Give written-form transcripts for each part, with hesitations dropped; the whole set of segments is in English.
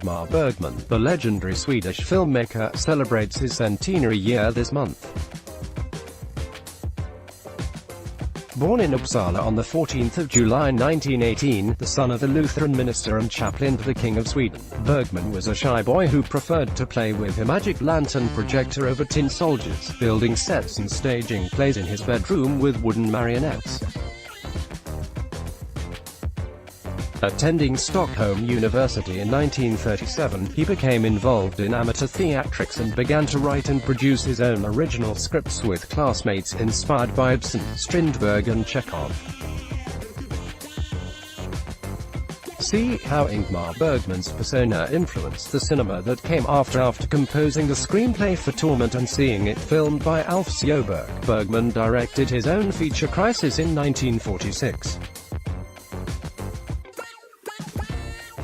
Ingmar Bergman, the legendary Swedish filmmaker, celebrates his centenary year this month. Born in Uppsala on the 14th of July 1918, the son of a Lutheran minister and chaplain to the King of Sweden, Bergman was a shy boy who preferred to play with a magic lantern projector over tin soldiers, building sets and staging plays in his bedroom with wooden marionettes. Attending Stockholm University in 1937, he became involved in amateur theatrics and began to write and produce his own original scripts with classmates inspired by Ibsen, Strindberg and Chekhov. See how Ingmar Bergman's persona influenced the cinema that came after composing the screenplay for Torment and seeing it filmed by Alf Sjöberg. Bergman directed his own feature Crisis in 1946.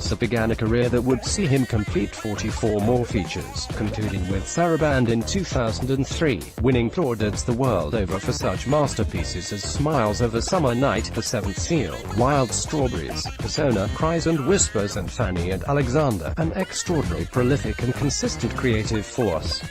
So began a career that would see him complete 44 more features, concluding with Saraband in 2003, winning plaudits the world over for such masterpieces as Smiles of a Summer Night, The Seventh Seal, Wild Strawberries, Persona, Cries and Whispers and Fanny and Alexander, an extraordinary prolific and consistent creative force.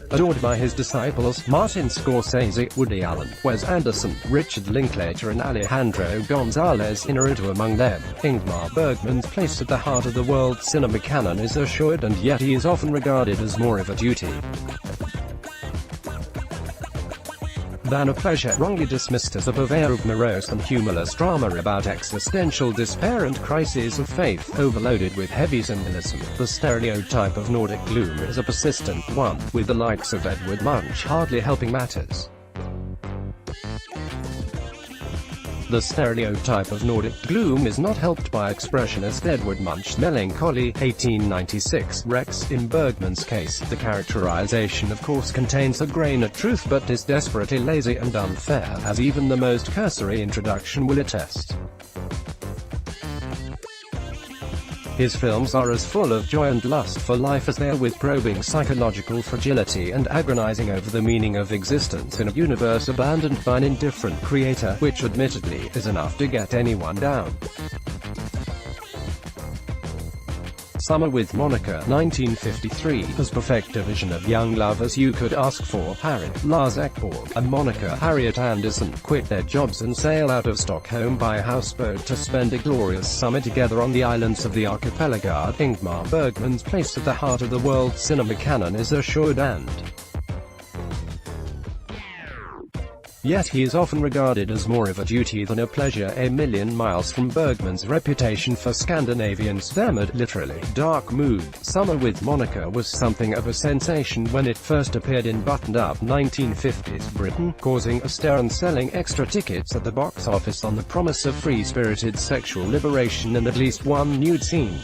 Adored by his disciples, Martin Scorsese, Woody Allen, Wes Anderson, Richard Linklater and Alejandro Gonzalez Iñárritu among them, Ingmar Bergman's place at the heart of the world cinema canon is assured, and yet he is often regarded as more of a duty than a pleasure, wrongly dismissed as a purveyor of morose and humorless drama about existential despair and crises of faith, overloaded with heavy symbolism. The stereotype of Nordic gloom is a persistent one, with the likes of Edvard Munch hardly helping matters. The stereotype of Nordic gloom is not helped by expressionist Edvard Munch's melancholy, 1896, Rex. In Bergman's case, the characterization of course contains a grain of truth but is desperately lazy and unfair, as even the most cursory introduction will attest. His films are as full of joy and lust for life as they are with probing psychological fragility and agonizing over the meaning of existence in a universe abandoned by an indifferent creator, which admittedly is enough to get anyone down. Summer with Monica, 1953, as perfect a vision of young love as you could ask for. Harry, Lars Ekborg, and Monica Harriet Anderson quit their jobs and sail out of Stockholm by houseboat to spend a glorious summer together on the islands of the archipelago. Ingmar Bergman's place at the heart of the world cinema canon is assured, and yet he is often regarded as more of a duty than a pleasure. A million miles from Bergman's reputation for Scandinavian stammered, literally, dark mood, Summer with Monica was something of a sensation when it first appeared in buttoned-up 1950s Britain, causing a stir and selling extra tickets at the box office on the promise of free-spirited sexual liberation and at least one nude scene.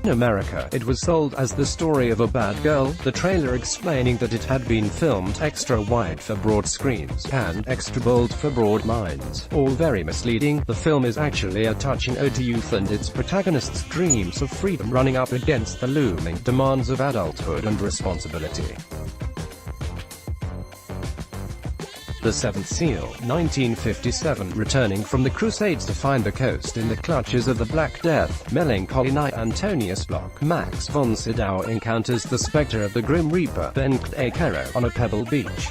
In America, it was sold as the story of a bad girl, the trailer explaining that it had been filmed extra wide for broad screens, and extra bold for broad minds. All very misleading. The film is actually a touching ode to youth and its protagonist's dreams of freedom running up against the looming demands of adulthood and responsibility. The Seventh Seal, 1957, returning from the Crusades to find the coast in the clutches of the Black Death, melancholy knight Antonius Block, Max von Sydow encounters the spectre of the Grim Reaper, Bengt Ekero, on a pebble beach.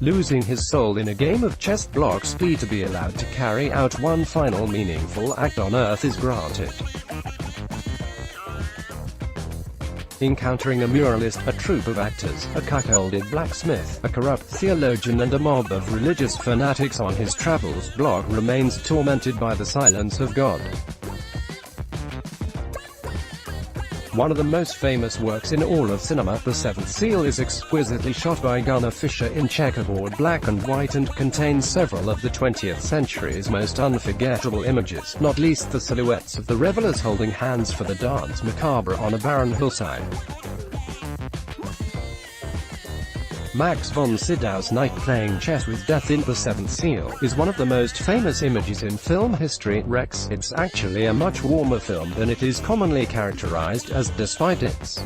Losing his soul in a game of chess, Block's plea to be allowed to carry out one final meaningful act on Earth is granted. Encountering a muralist, a troupe of actors, a cuckolded blacksmith, a corrupt theologian and a mob of religious fanatics on his travels, Block remains tormented by the silence of God. One of the most famous works in all of cinema, The Seventh Seal is exquisitely shot by Gunnar Fisher in checkerboard black and white and contains several of the 20th century's most unforgettable images, not least the silhouettes of the revelers holding hands for the dance macabre on a barren hillside. Max von Sydow's knight playing chess with death in The Seventh Seal is one of the most famous images in film history. Rex, it's actually a much warmer film than it is commonly characterized as, despite its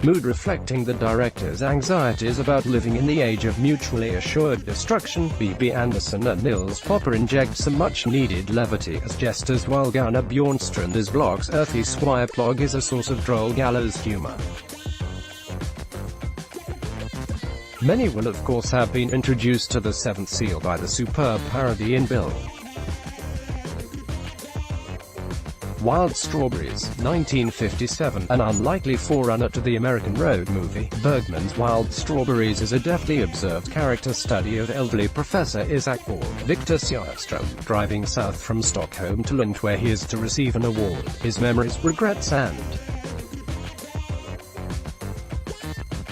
mood reflecting the director's anxieties about living in the age of mutually assured destruction. B.B. Anderson and Nils Popper inject some much-needed levity as jesters, while Gunnar Bjornstrander's blog's earthy squireplog is a source of droll gallows humor. Many will of course have been introduced to the Seventh Seal by the superb parody in Bill. Wild Strawberries, 1957, an unlikely forerunner to the American road movie. Bergman's Wild Strawberries is a deftly observed character study of elderly Professor Isaac Ball, Victor Sjöström, driving south from Stockholm to Lund, where he is to receive an award, his memories, regrets and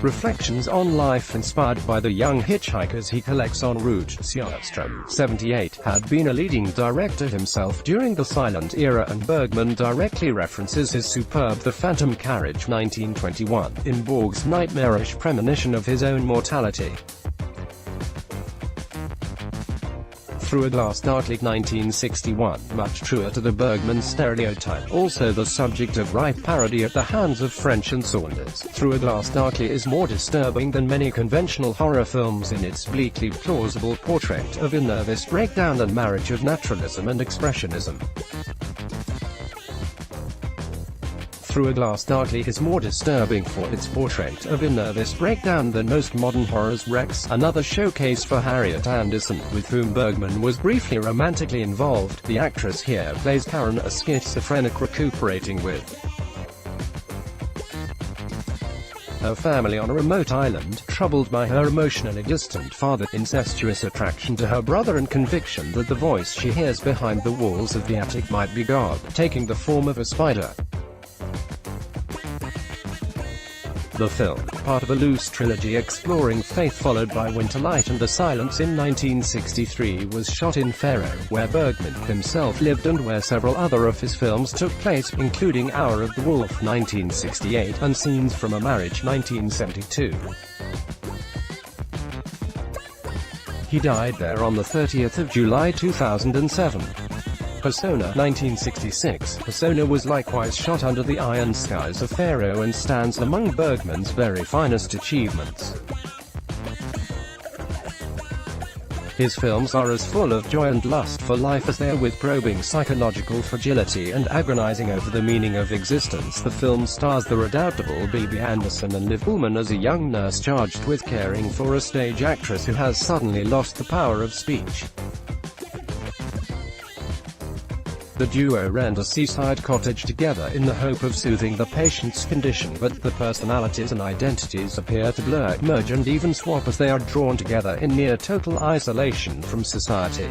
reflections on life inspired by the young hitchhikers he collects en route. Sjöström, 78, had been a leading director himself during the silent era, and Bergman directly references his superb The Phantom Carriage, 1921, in Borg's nightmarish premonition of his own mortality. Through a Glass Darkly, 1961, much truer to the Bergman stereotype, also the subject of rife parody at the hands of French and Saunders. Through a Glass Darkly is more disturbing than many conventional horror films in its bleakly plausible portrait of a nervous breakdown and marriage of naturalism and expressionism. Through a Glass Darkly is more disturbing for its portrait of a nervous breakdown than most modern horrors. Rex, another showcase for Harriet Anderson, with whom Bergman was briefly romantically involved. The actress here plays Karen, a schizophrenic recuperating with her family on a remote island, troubled by her emotionally distant father, incestuous attraction to her brother, and conviction that the voice she hears behind the walls of the attic might be God, taking the form of a spider. The film, part of a loose trilogy exploring faith followed by Winterlight and The Silence in 1963, was shot in Faro, where Bergman himself lived and where several other of his films took place, including Hour of the Wolf, 1968, and Scenes from a Marriage, 1972. He died there on the 30th of July 2007. Persona, 1966. Persona was likewise shot under the iron skies of Faro and stands among Bergman's very finest achievements. His films are as full of joy and lust for life as they are with probing psychological fragility and agonizing over the meaning of existence. The film stars the redoubtable B.B. Anderson and Liv Ullmann as a young nurse charged with caring for a stage actress who has suddenly lost the power of speech. The duo rent a seaside cottage together in the hope of soothing the patient's condition, but the personalities and identities appear to blur, merge and even swap as they are drawn together in near total isolation from society.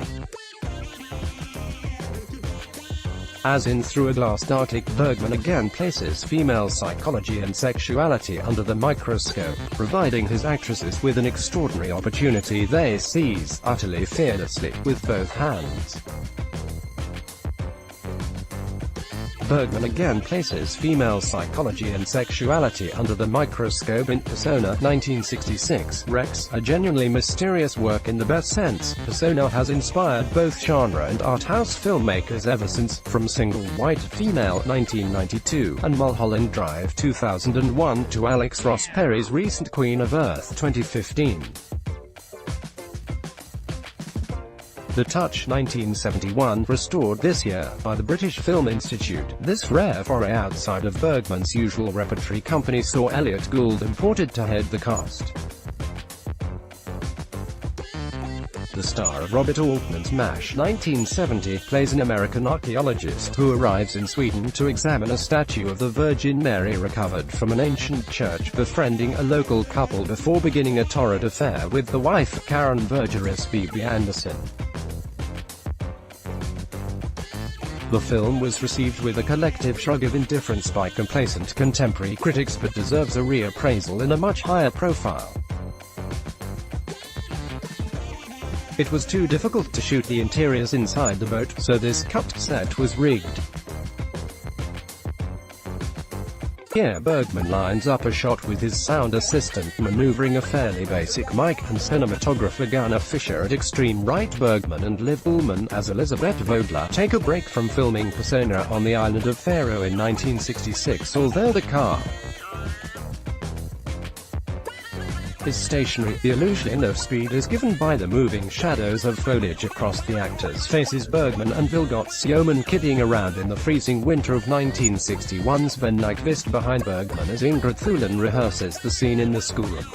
As in Through a Glass Darkly, Bergman again places female psychology and sexuality under the microscope, providing his actresses with an extraordinary opportunity they seize, utterly fearlessly, with both hands. Bergman again places female psychology and sexuality under the microscope in Persona, 1966. Rex, a genuinely mysterious work in the best sense, Persona has inspired both genre and art house filmmakers ever since, from Single White Female, 1992, and Mulholland Drive, 2001, to Alex Ross Perry's recent Queen of Earth, 2015. The Touch, 1971, restored this year by the British Film Institute. This rare foray outside of Bergman's usual repertory company saw Elliot Gould imported to head the cast. The star of Robert Altman's MASH, 1970, plays an American archaeologist who arrives in Sweden to examine a statue of the Virgin Mary recovered from an ancient church, befriending a local couple before beginning a torrid affair with the wife of Karen Bergerus B.B. Anderson. The film was received with a collective shrug of indifference by complacent contemporary critics, but deserves a reappraisal in a much higher profile. It was too difficult to shoot the interiors inside the boat, so this cut set was rigged. Here Bergman lines up a shot with his sound assistant maneuvering a fairly basic mic, and cinematographer Gunnar Fischer at extreme right. Bergman and Liv Ullmann as Elisabeth Vogler take a break from filming Persona on the island of Faro in 1966, although the car is stationary. The illusion of speed is given by the moving shadows of foliage across the actors' faces. Bergman and Vilgot Sjöman kidding around in the freezing winter of 1961. Sven Nykvist behind Bergman as Ingrid Thulin rehearses the scene in the schoolroom.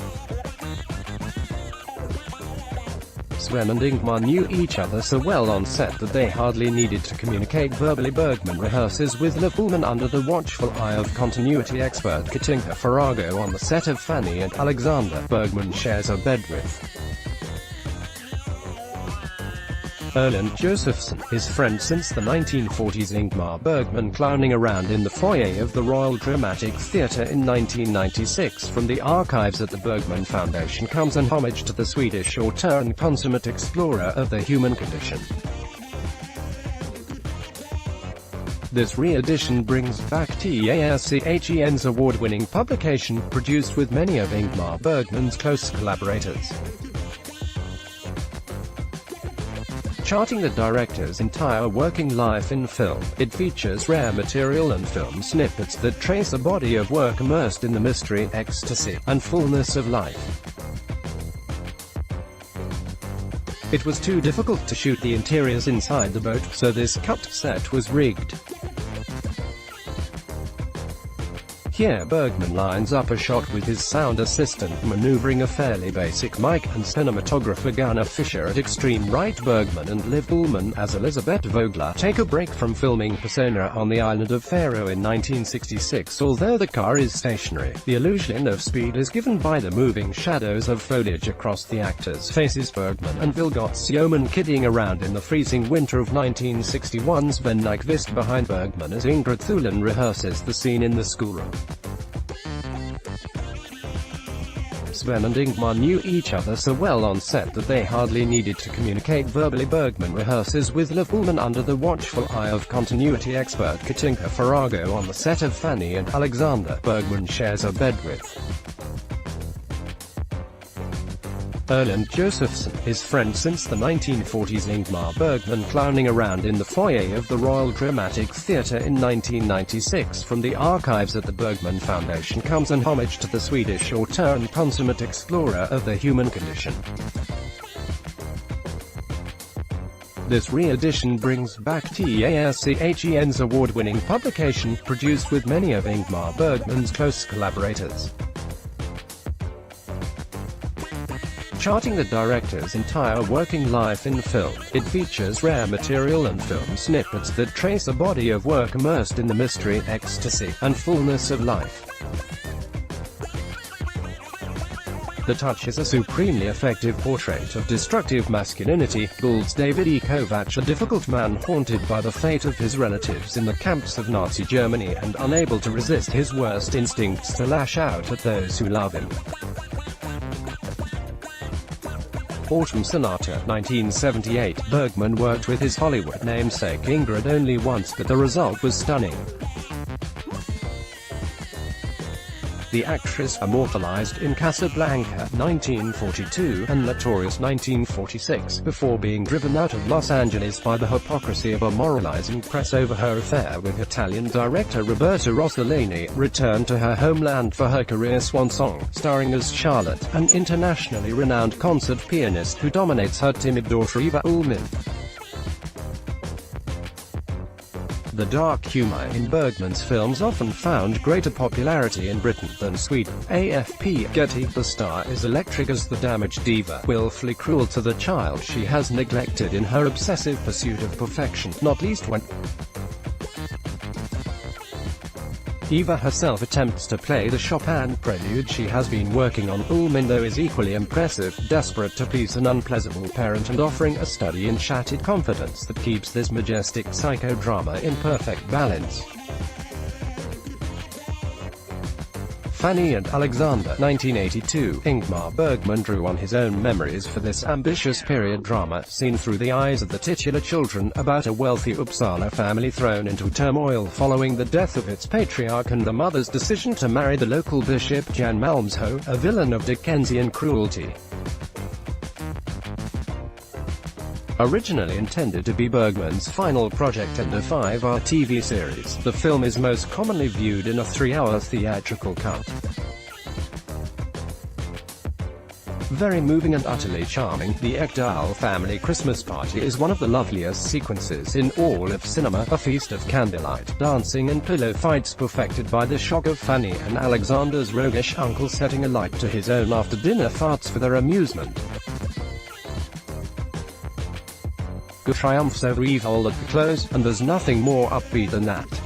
Sven and Ingmar knew each other so well on set that they hardly needed to communicate verbally. Bergman rehearses with Liv Ullmann under the watchful eye of continuity expert Katinka Farago on the set of Fanny and Alexander. Bergman shares a bed with Erland Josephson, his friend since the 1940s. Ingmar Bergman clowning around in the foyer of the Royal Dramatic Theatre in 1996. From the archives at the Bergman Foundation comes an homage to the Swedish auteur and consummate explorer of the human condition. This re-edition brings back TARCHEN's award-winning publication, produced with many of Ingmar Bergman's close collaborators. Charting the director's entire working life in film, it features rare material and film snippets that trace a body of work immersed in the mystery, ecstasy, and fullness of life. It was too difficult to shoot the interiors inside the boat, so this cut set was rigged. Here Bergman lines up a shot with his sound assistant maneuvering a fairly basic mic, and cinematographer Gunnar Fischer at extreme right. Bergman and Liv Ullmann as Elisabeth Vogler take a break from filming Persona on the island of Faroe in 1966. Although the car is stationary, the illusion of speed is given by the moving shadows of foliage across the actors' faces. Bergman and Vilgot Sjöman kidding around in the freezing winter of 1961. Sven Nykvist behind Bergman as Ingrid Thulin rehearses the scene in the schoolroom. Sven and Ingmar knew each other so well on set that they hardly needed to communicate verbally. Bergman rehearses with Liv Ullmann under the watchful eye of continuity expert Katinka Farago on the set of Fanny and Alexander. Bergman shares a bed with Erland Josephson, his friend since the 1940s. Ingmar Bergman clowning around in the foyer of the Royal Dramatic Theatre in 1996. From the archives at the Bergman Foundation comes an homage to the Swedish auteur and consummate explorer of the human condition. This re-edition brings back TARCHEN's award-winning publication, produced with many of Ingmar Bergman's close collaborators. Charting the director's entire working life in film, it features rare material and film snippets that trace a body of work immersed in the mystery, ecstasy, and fullness of life. The Touch is a supremely effective portrait of destructive masculinity. Builds David E. Kovac, a difficult man haunted by the fate of his relatives in the camps of Nazi Germany and unable to resist his worst instincts to lash out at those who love him. Autumn Sonata, 1978. Bergman worked with his Hollywood namesake Ingrid only once, but the result was stunning. The actress, immortalized in Casablanca, 1942, and Notorious, 1946, before being driven out of Los Angeles by the hypocrisy of a moralizing press over her affair with Italian director Roberto Rossellini, returned to her homeland for her career swan song, starring as Charlotte, an internationally renowned concert pianist who dominates her timid daughter Eva Ullmann. The dark humor in Bergman's films often found greater popularity in Britain than Sweden. AFP Getty. The star is electric as the damaged diva, willfully cruel to the child she has neglected in her obsessive pursuit of perfection, not least when Eva herself attempts to play the Chopin prelude she has been working on. Ullmann, though, is equally impressive, desperate to please an unpleasant parent and offering a steady and shattered confidence that keeps this majestic psychodrama in perfect balance. Fanny and Alexander, 1982. Ingmar Bergman drew on his own memories for this ambitious period drama, seen through the eyes of the titular children, about a wealthy Uppsala family thrown into turmoil following the death of its patriarch and the mother's decision to marry the local bishop Jan Malmsho, a villain of Dickensian cruelty. Originally intended to be Bergman's final project and a 5-hour TV series, the film is most commonly viewed in a 3-hour theatrical cut. Very moving and utterly charming, the Ekdal family Christmas party is one of the loveliest sequences in all of cinema, a feast of candlelight, dancing and pillow fights perfected by the shock of Fanny and Alexander's roguish uncle setting alight to his own after-dinner farts for their amusement. Good triumphs over evil at the close, and there's nothing more upbeat than that.